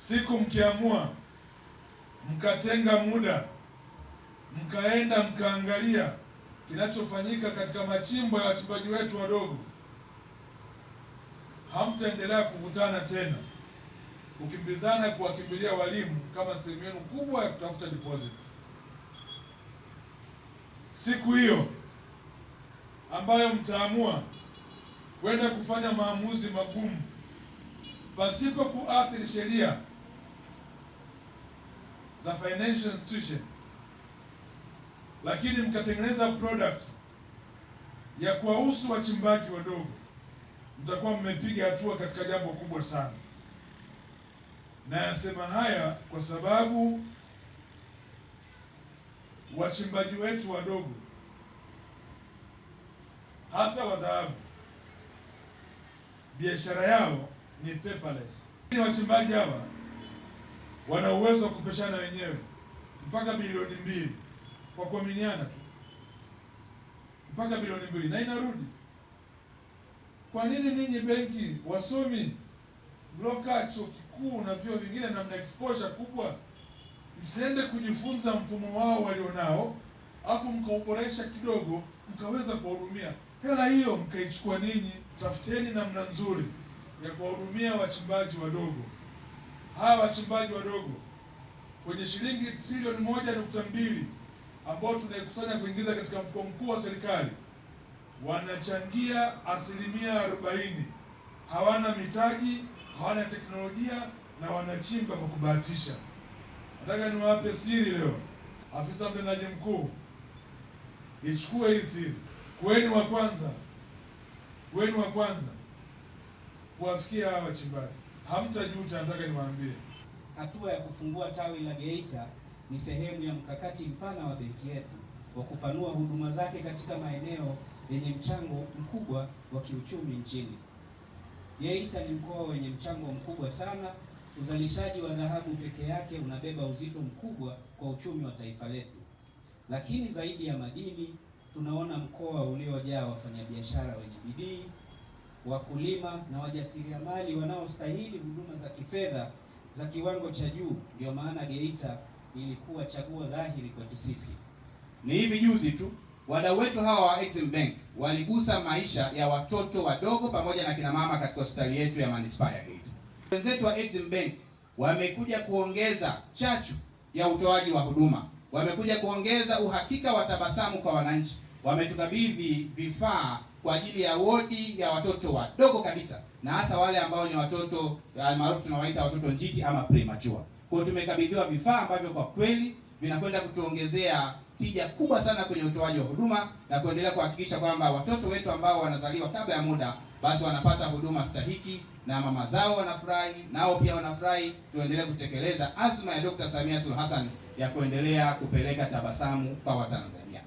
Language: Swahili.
Siku mkiamua mkatenga muda mkaenda mkaangalia kinachofanyika katika machimbo ya wachimbaji wetu wadogo, hamtaendelea kuvutana tena, kukimbizana kuwakimbilia walimu kama sehemu yenu kubwa ya kutafuta deposits. Siku hiyo ambayo mtaamua kwenda kufanya maamuzi magumu pasipo kuathiri sheria za financial institution, lakini mkatengeneza product ya kuwahusu wachimbaji wadogo, mtakuwa mmepiga hatua katika jambo kubwa sana. Na yasema haya kwa sababu wachimbaji wetu wadogo, hasa wa dhahabu, biashara yao ni paperless. Wachimbaji hawa wana uwezo wa kupeshana wenyewe mpaka bilioni 2 kwa kuaminiana tu, mpaka bilioni 2 na inarudi. Kwa nini ninyi benki, wasomi, mloka chuo kikuu na vyuo vingine na mna exposure kubwa, msiende kujifunza mfumo wao walionao, afu mkauboresha kidogo, mkaweza kuwahudumia? Hela hiyo mkaichukua ninyi, tafuteni namna nzuri ya kuwahudumia wachimbaji wadogo. Hawa wachimbaji wadogo kwenye shilingi trilioni 1.2 ambao tunaikusanya kuingiza katika mfuko mkuu wa serikali, wanachangia 40%. Hawana mitaji, hawana teknolojia na wanachimba kwa kubahatisha. Nataka niwape siri leo, afisa mtendaji mkuu, ichukue hii siri. Kwenu wa kwanza kuwafikia hawa wachimbaji, hamtajuta. Nataka niwaambie, hatua ya kufungua tawi la Geita ni sehemu ya mkakati mpana wa benki yetu wa kupanua huduma zake katika maeneo yenye mchango mkubwa wa kiuchumi nchini. Geita ni mkoa wenye mchango mkubwa sana. Uzalishaji wa dhahabu peke yake unabeba uzito mkubwa kwa uchumi wa taifa letu. Lakini zaidi ya madini, tunaona mkoa uliojaa wafanyabiashara wenye bidii, wakulima na wajasiriamali wanaostahili huduma za kifedha za kiwango cha juu. Ndio maana Geita ilikuwa chaguo dhahiri kwetu sisi. Ni hivi juzi tu wadau wetu hawa wa Exim Bank waligusa maisha ya watoto wadogo pamoja na kina mama katika hospitali yetu ya manispaa ya Geita. Wenzetu wa Exim Bank wamekuja kuongeza chachu ya utoaji wa huduma, wamekuja kuongeza uhakika wa tabasamu kwa wananchi. Wametukabidhi vifaa kwa ajili ya wodi ya watoto wadogo kabisa, na hasa wale ambao ni watoto maarufu tunawaita watoto njiti ama premature. Kwa hiyo tumekabidhiwa vifaa ambavyo kwa kweli vinakwenda kutuongezea tija kubwa sana kwenye utoaji wa huduma na kuendelea kuhakikisha kwamba watoto wetu ambao wanazaliwa kabla ya muda basi wanapata huduma stahiki na mama zao wanafurahi, nao pia wanafurahi. Tuendelee kutekeleza azma ya Dr. Samia Suluhu Hassan ya kuendelea kupeleka tabasamu kwa Watanzania.